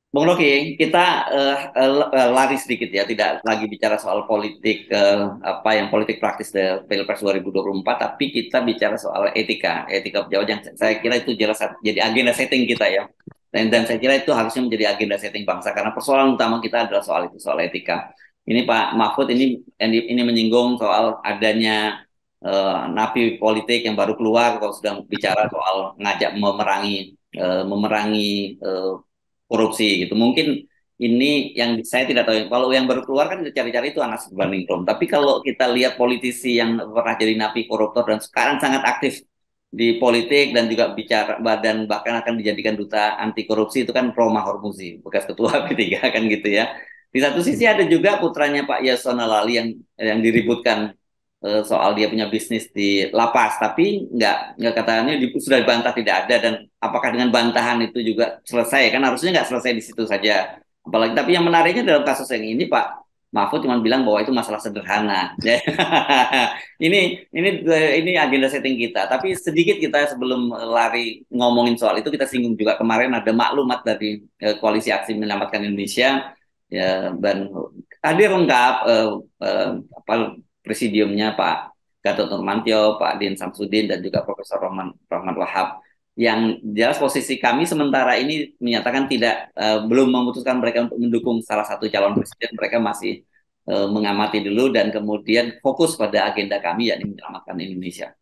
Bung Rocky, kita lari sedikit ya, tidak lagi bicara soal politik apa yang politik praktis di Pilpres 2024, tapi kita bicara soal etika pejabat yang saya kira itu jelas jadi agenda setting kita ya. Dan saya kira itu harusnya menjadi agenda setting bangsa karena persoalan utama kita adalah soal itu, soal etika. Ini Pak Mahfud ini menyinggung soal adanya napi politik yang baru keluar kalau sedang bicara soal ngajak memerangi korupsi gitu. Mungkin ini yang saya tidak tahu. Kalau yang baru keluar kan cari-cari itu Anas Urbaningrum. Tapi kalau kita lihat politisi yang pernah jadi napi koruptor dan sekarang sangat aktif di politik dan juga bicara dan bahkan akan dijadikan duta anti korupsi itu kan Roma Hormuzi, bekas ketua P3 kan gitu ya. Di satu sisi ada juga putranya Pak Yasona Lali yang diributkan soal dia punya bisnis di lapas, tapi nggak katanya sudah dibantah tidak ada dan apakah dengan bantahan itu juga selesai kan harusnya nggak selesai di situ saja. Apalagi tapi yang menariknya dalam kasus yang ini Pak Mahfud cuma bilang bahwa itu masalah sederhana. Ini agenda setting kita. Tapi sedikit kita sebelum lari ngomongin soal itu kita singgung juga kemarin ada maklumat dari Koalisi Aksi Menyelamatkan Indonesia ya dan hadir lengkap apa presidiumnya Pak Gatot Nurmantio, Pak Din Samsudin dan juga Profesor Rahman Wahab yang jelas posisi kami sementara ini menyatakan tidak belum memutuskan mereka untuk mendukung salah satu calon presiden, mereka masih mengamati dulu dan kemudian fokus pada agenda kami yakni menyelamatkan Indonesia.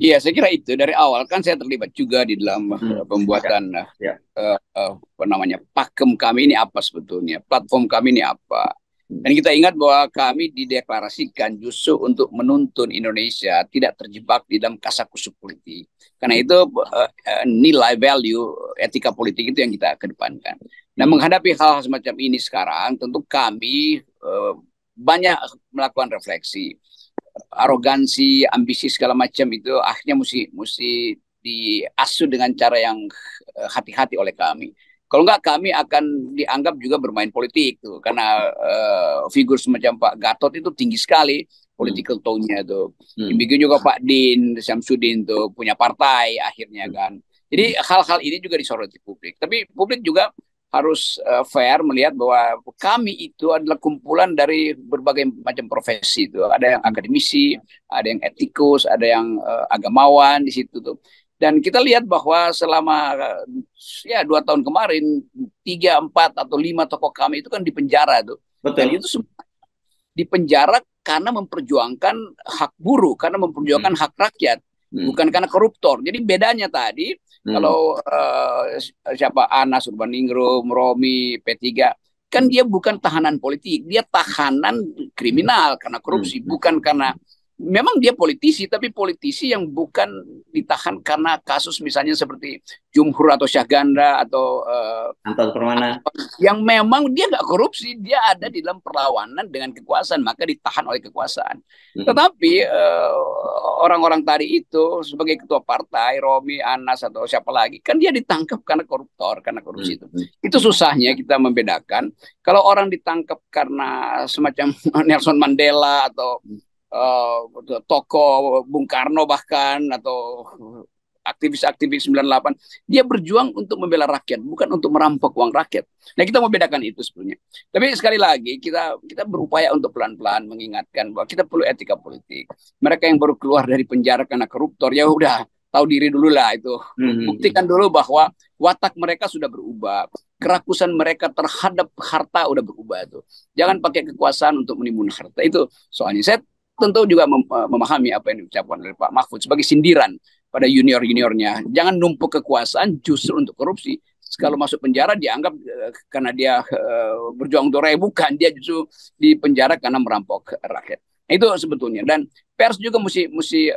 Iya, saya kira itu dari awal kan saya terlibat juga di dalam Ya, pembuatan ya. apa namanya pakem kami ini apa sebetulnya, platform kami ini apa. Hmm. Dan kita ingat bahwa kami dideklarasikan justru untuk menuntun Indonesia tidak terjebak di dalam kasakusuk politik. Karena itu nilai value etika politik itu yang kita kedepankan. Nah, Hmm. menghadapi hal semacam ini sekarang, tentu kami banyak melakukan refleksi arogansi, ambisi segala macam itu akhirnya mesti diasuh dengan cara yang hati-hati oleh kami. Kalau enggak kami akan dianggap juga bermain politik tuh karena figur semacam Pak Gatot itu tinggi sekali Hmm. political tone-nya tuh. Hmm. Demikian juga Pak Din Syamsuddin tuh punya partai akhirnya Hmm. kan. Hmm. Jadi hal-hal ini juga disoroti publik. Tapi publik juga harus fair melihat bahwa kami itu adalah kumpulan dari berbagai macam profesi itu. Ada yang akademisi, ada yang etikus, ada yang agamawan di situ tuh. Dan kita lihat bahwa selama ya 2 tahun kemarin 3, 4 atau 5 tokoh kami itu kan di penjara tuh. Dan Betul. itu di penjara karena memperjuangkan hak buruh, karena Hmm. memperjuangkan hak rakyat, Hmm. bukan karena koruptor. Jadi bedanya tadi Hmm. kalau siapa Anas Urbaningrum, Romi, P3 kan dia bukan tahanan politik, dia tahanan kriminal karena Hmm. korupsi, bukan karena memang dia politisi, tapi politisi yang bukan ditahan karena kasus misalnya seperti Jumhur atau Syahganda atau Anton Permana. yang memang dia nggak korupsi, dia ada di dalam perlawanan dengan kekuasaan, maka ditahan oleh kekuasaan. Hmm. Tetapi orang-orang tadi itu sebagai ketua partai, Romi, Anas atau siapa lagi, kan dia ditangkap karena koruptor, karena Hmm. korupsi itu. Hmm. Itu susahnya kita membedakan. Kalau orang ditangkap karena semacam Nelson Mandela atau tokoh Bung Karno bahkan atau aktivis-aktivis 98, dia berjuang untuk membela rakyat, bukan untuk merampok uang rakyat. Nah, kita mau bedakan itu sebenarnya. Tapi sekali lagi kita berupaya untuk pelan-pelan mengingatkan bahwa kita perlu etika politik. Mereka yang baru keluar dari penjara karena koruptor, ya udah tahu diri dulu lah itu. Hmm. Buktikan dulu bahwa watak mereka sudah berubah. Kerakusan mereka terhadap harta udah berubah tuh. Jangan pakai kekuasaan untuk menimbun harta. Itu soalnya saya tentu juga memahami apa yang diucapkan oleh Pak Mahfud sebagai sindiran pada junior-juniornya. Jangan numpuk kekuasaan justru untuk korupsi. Kalau masuk penjara dianggap karena dia berjuang untuk rakyat, bukan, dia justru di penjara karena merampok rakyat. Itu sebetulnya. Dan pers juga mesti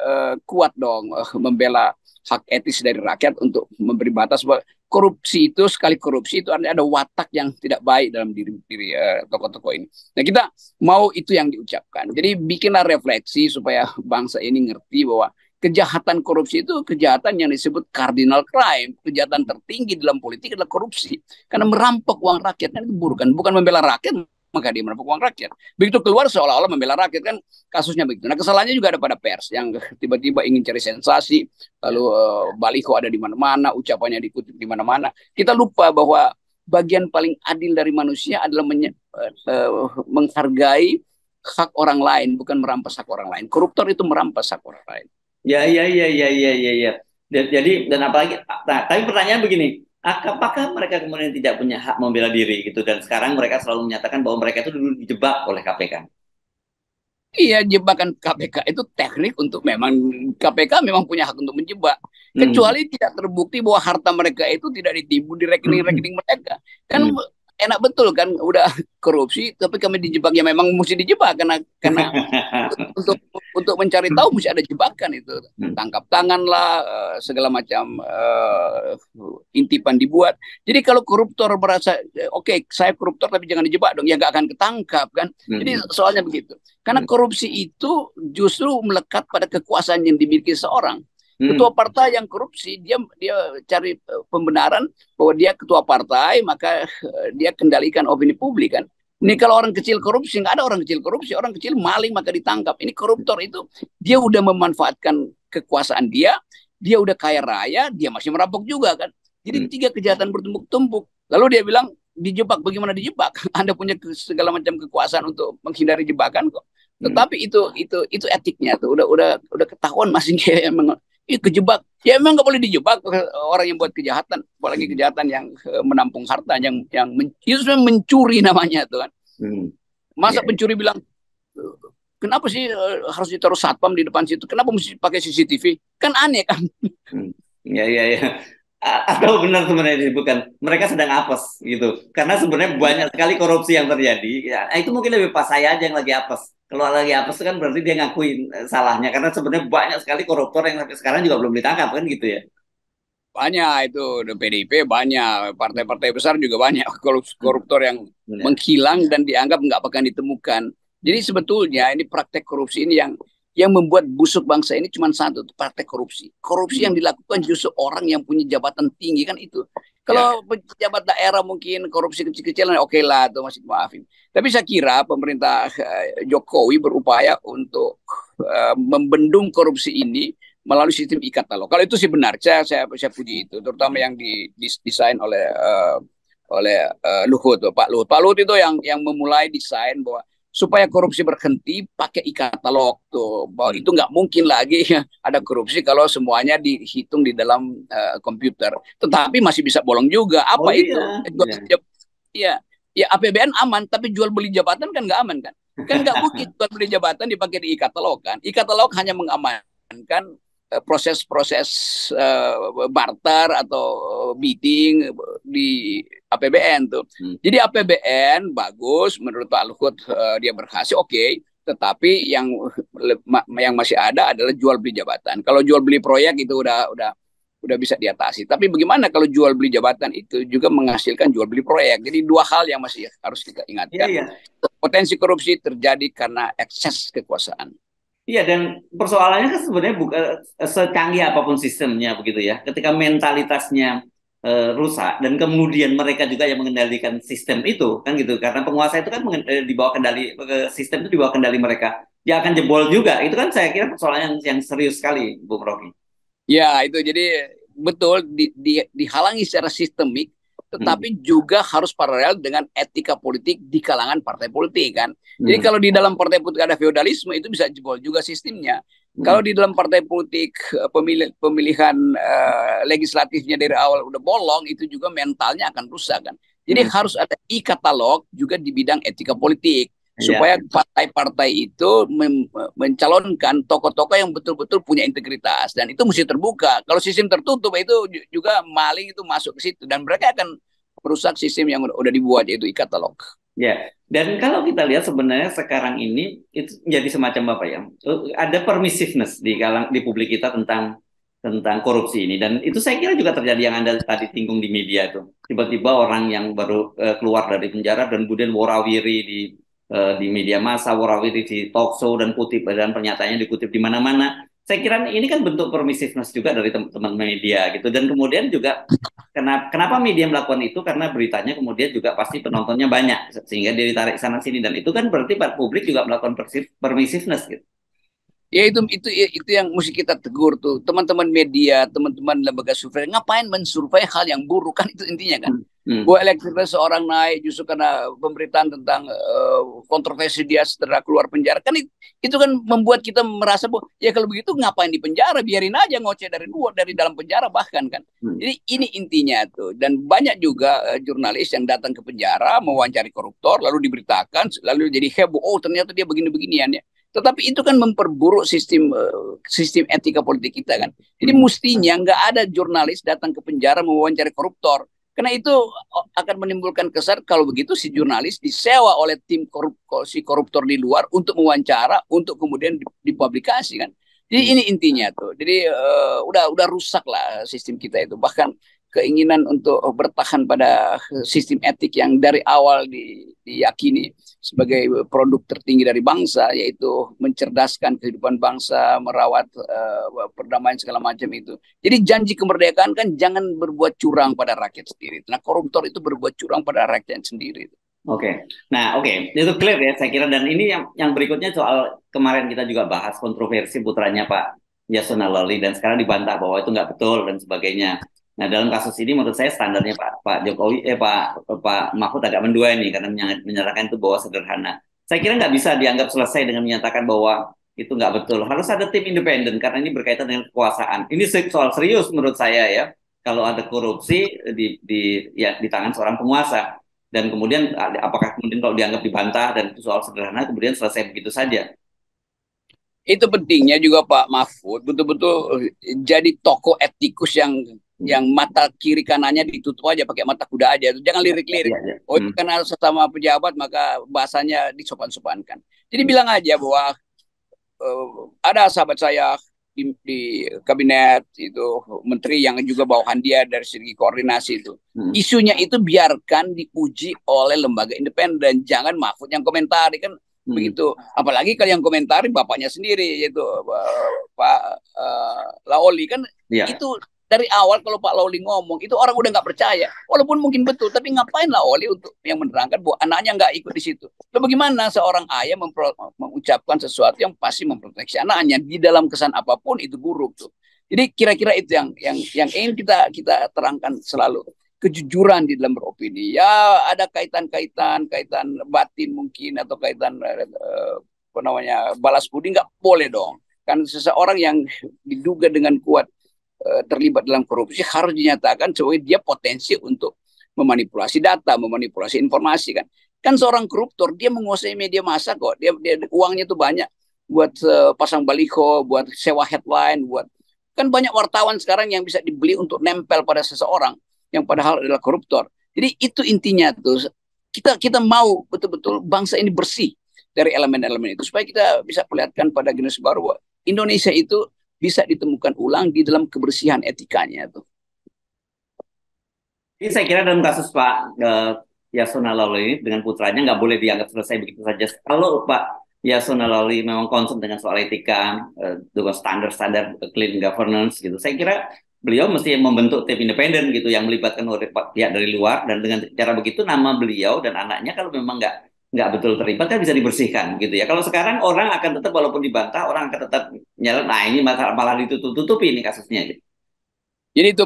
kuat dong membela hak etis dari rakyat untuk memberi batas bahwa korupsi itu, sekali korupsi itu ada watak yang tidak baik dalam diri tokoh-tokoh ini. Nah, kita mau itu yang diucapkan. Jadi bikinlah refleksi supaya bangsa ini ngerti bahwa kejahatan korupsi itu kejahatan yang disebut cardinal crime. Kejahatan tertinggi dalam politik adalah korupsi. Karena merampok uang rakyat kan itu bukan membela rakyat, maka dia merampok uang rakyat. Begitu keluar seolah-olah membela rakyat, kan kasusnya begitu. Nah, kesalahannya juga ada pada pers yang tiba-tiba ingin cari sensasi, lalu baliho ada di mana-mana, ucapannya dikutip di mana-mana. Kita lupa bahwa bagian paling adil dari manusia adalah menghargai hak orang lain, bukan merampas hak orang lain. Koruptor itu merampas hak orang lain. Ya, ya, ya, ya, ya, ya, ya. Jadi dan apalagi, nah, tapi pertanyaan begini, apakah mereka kemudian tidak punya hak membela diri gitu dan sekarang mereka selalu menyatakan bahwa mereka itu dulu dijebak oleh KPK? Iya, jebakan KPK itu teknik untuk memang KPK memang punya hak untuk menjebak. Hmm. Kecuali tidak terbukti bahwa harta mereka itu tidak ditimbun di rekening-rekening mereka. Kan Hmm. enak betul kan udah korupsi tapi kami dijebak, ya memang mesti dijebak karena untuk untuk mencari tahu mesti ada jebakan itu, Hmm. tangkap tangan lah, segala macam intipan dibuat. Jadi kalau koruptor merasa oke, saya koruptor tapi jangan dijebak dong, ya nggak akan ketangkap kan. Jadi Hmm. soalnya begitu, karena korupsi itu justru melekat pada kekuasaan yang dimiliki seorang. Hmm. Ketua partai yang korupsi, dia cari pembenaran bahwa dia ketua partai, maka dia kendalikan opini publik kan. Ini kalau orang kecil korupsi, nggak ada orang kecil korupsi, orang kecil maling maka ditangkap. Ini koruptor itu dia udah memanfaatkan kekuasaan dia udah kaya raya, dia masih merampok juga kan. Jadi Hmm. tiga kejahatan bertumpuk-tumpuk. Lalu dia bilang dijebak, bagaimana dijebak? Anda punya segala macam kekuasaan untuk menghindari jebakan kok. Hmm. Tetapi itu etiknya tuh udah ketahuan masing kayak emang kejebak. Ya emang nggak boleh dijebak orang yang buat kejahatan, apalagi kejahatan yang menampung harta, yang itu mencuri namanya tuh kan. Hmm. Ya. Masa pencuri bilang, kenapa sih harus ditaruh satpam di depan situ? Kenapa mesti pakai CCTV? Kan aneh kan? Hmm. Ya, ya, ya. Atau benar sebenarnya disebutkan mereka sedang apes gitu. Karena sebenarnya banyak sekali korupsi yang terjadi. Ya, itu mungkin lebih pas saya aja yang lagi apes. Kalau lagi apes kan berarti dia ngakuin salahnya. Karena sebenarnya banyak sekali koruptor yang sampai sekarang juga belum ditangkap kan gitu ya. Banyak itu, PDIP banyak, partai-partai besar juga banyak Hmm. koruptor yang Benar. menghilang dan dianggap nggak akan ditemukan. Jadi sebetulnya ini praktek korupsi ini yang membuat busuk bangsa ini cuma satu, praktek korupsi. Korupsi yang Hmm. dilakukan justru orang yang punya jabatan tinggi kan itu. Ya. Kalau pejabat daerah mungkin korupsi kecil-kecilan oke lah, itu masih maafin. Tapi saya kira pemerintah Jokowi berupaya untuk membendung korupsi ini melalui sistem e-katalog. Kalau itu sih benar, saya puji itu, terutama yang didesain oleh Luhut, Pak Luhut. Pak Luhut itu yang memulai desain bahwa supaya korupsi berhenti pakai e-katalog tuh, bahwa Hmm. itu nggak mungkin lagi ada korupsi kalau semuanya dihitung di dalam komputer. Tetapi masih bisa bolong juga. Oh Apa itu? iya. Ya. Ya, ya APBN aman, tapi jual beli jabatan kan nggak aman kan? Kan nggak mungkin jual beli jabatan dipakai di e-katalog kan? E-katalog hanya mengamankan proses-proses barter atau bidding di APBN tuh. Hmm. Jadi APBN bagus menurut Pak Luhut, dia berhasil oke. Tetapi yang masih ada adalah jual beli jabatan. Kalau jual beli proyek itu udah bisa diatasi. Tapi bagaimana kalau jual beli jabatan itu juga menghasilkan jual beli proyek? Jadi dua hal yang masih harus kita Iya, ingatkan. iya. Potensi korupsi terjadi karena ekses kekuasaan. Iya, dan persoalannya kan sebenarnya bukan secanggih apapun sistemnya begitu ya. Ketika mentalitasnya rusak dan kemudian mereka juga yang mengendalikan sistem itu kan gitu. Karena penguasa itu kan di bawah kendali sistem itu di bawah kendali mereka. Dia akan jebol juga. Itu kan saya kira persoalan yang serius sekali, Bung Rocky. Ya, itu jadi betul dihalangi secara sistemik, Hmm. tetapi juga harus paralel dengan etika politik di kalangan partai politik kan. Jadi Hmm. kalau di dalam partai politik ada feodalisme itu bisa jebol juga sistemnya. Kalau Hmm. di dalam partai politik pemilihan legislatifnya dari awal udah bolong, itu juga mentalnya akan rusak kan. Jadi Hmm. harus ada e-katalog juga di bidang etika politik Ya. supaya partai-partai itu mencalonkan tokoh-tokoh yang betul-betul punya integritas, dan itu mesti terbuka. Kalau sistem tertutup itu juga maling itu masuk ke situ dan mereka akan merusak sistem yang udah dibuat, yaitu e-katalog. Ya, dan kalau kita lihat sebenarnya sekarang ini itu menjadi semacam apa ya? Ada permissiveness di publik kita tentang korupsi ini, dan itu saya kira juga terjadi yang Anda tadi singgung di media itu. Tiba-tiba orang yang baru keluar dari penjara dan kemudian warawiri di media massa, warawiri di talk show dan kutip dan pernyataannya dikutip di mana-mana. Saya kira ini kan bentuk permissiveness juga dari teman-teman media gitu, dan kemudian juga kenapa media melakukan itu? Karena beritanya kemudian juga pasti penontonnya banyak, sehingga dia ditarik sana sini, dan itu kan berarti publik juga melakukan permissiveness gitu. Ya itu yang mesti kita tegur tuh teman-teman media, teman-teman lembaga survei, ngapain mensurvei hal yang buruk, kan itu intinya kan. Hmm. Hmm. Bahwa elektabilitas seorang naik justru karena pemberitaan tentang kontroversi dia setelah keluar penjara, kan itu kan membuat kita merasa bahwa ya kalau begitu ngapain di penjara, biarin aja ngoceh dari luar, dari dalam penjara bahkan kan. Hmm. Jadi ini intinya tuh. Dan banyak juga jurnalis yang datang ke penjara mewawancari koruptor lalu diberitakan lalu jadi heboh, oh ternyata dia begini-beginian ya. Tetapi itu kan memperburuk sistem etika politik kita kan. Jadi mestinya nggak ada jurnalis datang ke penjara mewawancari koruptor. Karena itu akan menimbulkan kesan kalau begitu si jurnalis disewa oleh tim si koruptor di luar untuk mewawancara, untuk kemudian dipublikasi kan. Jadi ini intinya tuh. Jadi udah rusak lah sistem kita itu. Bahkan keinginan untuk bertahan pada sistem etik yang dari awal diyakini sebagai produk tertinggi dari bangsa, yaitu mencerdaskan kehidupan bangsa, merawat perdamaian segala macam itu. Jadi janji kemerdekaan kan jangan berbuat curang pada rakyat sendiri. Nah, koruptor itu berbuat curang pada rakyat sendiri. Oke, nah itu clear ya saya kira, dan ini yang berikutnya soal kemarin kita juga bahas kontroversi putranya Pak Yasona Lawli dan sekarang dibantah bahwa itu nggak betul dan sebagainya. Nah dalam kasus ini menurut saya standarnya Pak Jokowi Pak Mahfud agak mendua ini karena menyatakan itu bahwa sederhana. Saya kira nggak bisa dianggap selesai dengan menyatakan bahwa itu nggak betul. Harus ada tim independen karena ini berkaitan dengan kekuasaan. Ini soal serius menurut saya ya. Kalau ada korupsi di tangan seorang penguasa. Dan kemudian apakah kemudian kalau dianggap dibantah dan itu soal sederhana kemudian selesai begitu saja? Itu pentingnya juga Pak Mahfud betul-betul jadi tokoh etikus yang mata kiri kanannya ditutup aja pakai mata kuda aja. Jangan lirik-lirik. Oh, karena sesama pejabat maka bahasanya disopan-sopankan. Jadi bilang aja bahwa ada sahabat saya di kabinet itu menteri yang juga bawahan dia dari segi koordinasi itu. Isunya itu biarkan diuji oleh lembaga independen, jangan Mahfud yang komentari kan begitu. Apalagi kalau yang komentari bapaknya sendiri yaitu Pak Laoli kan itu dari awal kalau Pak Laoli ngomong itu orang udah nggak percaya, walaupun mungkin betul, tapi ngapain Laoli untuk yang menerangkan bahwa anaknya nggak ikut di situ. Lalu bagaimana seorang ayah mengucapkan sesuatu yang pasti memproteksi anaknya di dalam kesan apapun itu buruk tuh. Jadi kira-kira itu yang ingin kita terangkan selalu, kejujuran di dalam beropini. Ya ada kaitan batin mungkin atau kaitan apa namanya balas budi, nggak boleh dong. Kan seseorang yang diduga dengan kuat terlibat dalam korupsi harus dinyatakan bahwa dia potensi untuk memanipulasi data, memanipulasi informasi kan. Kan seorang koruptor dia menguasai media massa kok. Dia uangnya tuh banyak buat pasang baliho, buat sewa headline, buat kan banyak wartawan sekarang yang bisa dibeli untuk nempel pada seseorang yang padahal adalah koruptor. Jadi itu intinya tuh. Kita mau betul-betul bangsa ini bersih dari elemen-elemen itu supaya kita bisa perlihatkan pada generasi baru bahwa Indonesia itu bisa ditemukan ulang di dalam kebersihan etikanya tuh. Jadi saya kira dalam kasus Pak Yasona Lawli ini dengan putranya nggak boleh dianggap selesai begitu saja. Kalau Pak Yasona Lawli memang concern dengan soal etika, dengan standar-standar clean governance gitu, saya kira beliau mesti membentuk tim independen gitu yang melibatkan pihak dari luar, dan dengan cara begitu nama beliau dan anaknya kalau memang nggak betul terlibat kan bisa dibersihkan gitu ya. Kalau sekarang orang akan tetap walaupun dibantah orang akan tetap nyala, nah ini malah ditutup-tutupi ini kasusnya gitu. Jadi itu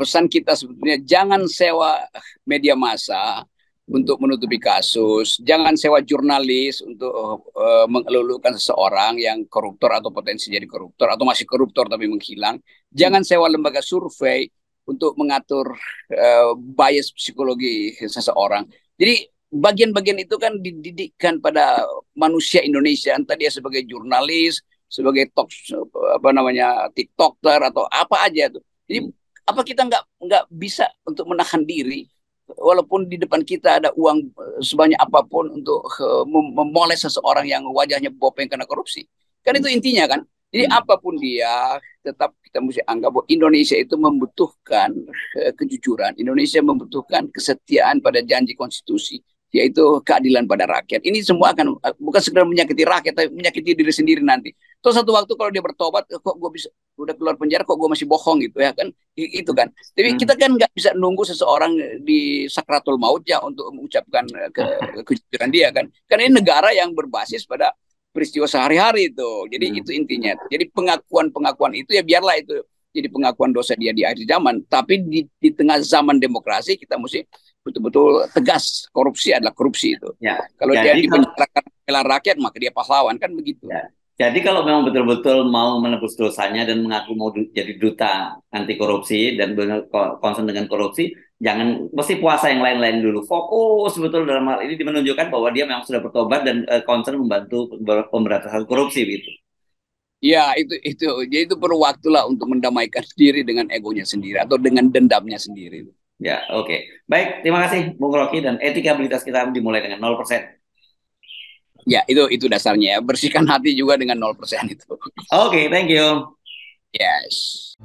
pesan kita sebetulnya, jangan sewa media massa untuk menutupi kasus, jangan sewa jurnalis untuk mengelulukan seseorang yang koruptor atau potensi jadi koruptor atau masih koruptor tapi menghilang, jangan sewa lembaga survei untuk mengatur bias psikologi seseorang. Jadi bagian-bagian itu kan dididikkan pada manusia Indonesia, entah dia sebagai jurnalis, sebagai TikToker atau apa aja tuh. Jadi apa kita nggak bisa untuk menahan diri walaupun di depan kita ada uang sebanyak apapun untuk memoles seseorang yang wajahnya bopeng karena korupsi? Kan itu intinya kan. Jadi apapun dia, tetap kita mesti anggap bahwa Indonesia itu membutuhkan kejujuran. Indonesia membutuhkan kesetiaan pada janji konstitusi, yaitu keadilan pada rakyat. Ini semua akan bukan sekedar menyakiti rakyat, tapi menyakiti diri sendiri nanti. Terus satu waktu kalau dia bertobat, kok gue bisa udah keluar penjara, kok gue masih bohong gitu ya kan? Itu kan. Tapi kita kan nggak bisa nunggu seseorang di sakratul maut ya untuk mengucapkan kejujuran dia kan. Karena ini negara yang berbasis pada peristiwa sehari-hari itu. Jadi itu intinya. Jadi pengakuan-pengakuan itu ya biarlah itu jadi pengakuan dosa dia di akhir zaman. Tapi di tengah zaman demokrasi kita mesti betul-betul tegas. Korupsi adalah korupsi itu. Ya. Kalau dia dipenjarakan oleh rakyat maka dia pahlawan, kan begitu. Ya. Jadi kalau memang betul-betul mau menebus dosanya dan mengaku mau jadi duta anti korupsi dan concern dengan korupsi, jangan mesti puasa yang lain-lain dulu. Fokus betul dalam hal ini menunjukkan bahwa dia memang sudah bertobat dan concern membantu pemberantasan korupsi gitu. Ya, itu. Jadi itu perlu waktu lah untuk mendamaikan diri dengan egonya sendiri atau dengan dendamnya sendiri. Ya, oke. Baik, terima kasih Bung Rocky, dan etikabilitas kita dimulai dengan 0%. Ya, itu dasarnya ya. Bersihkan hati juga dengan 0% itu. Oke, thank you. Yes.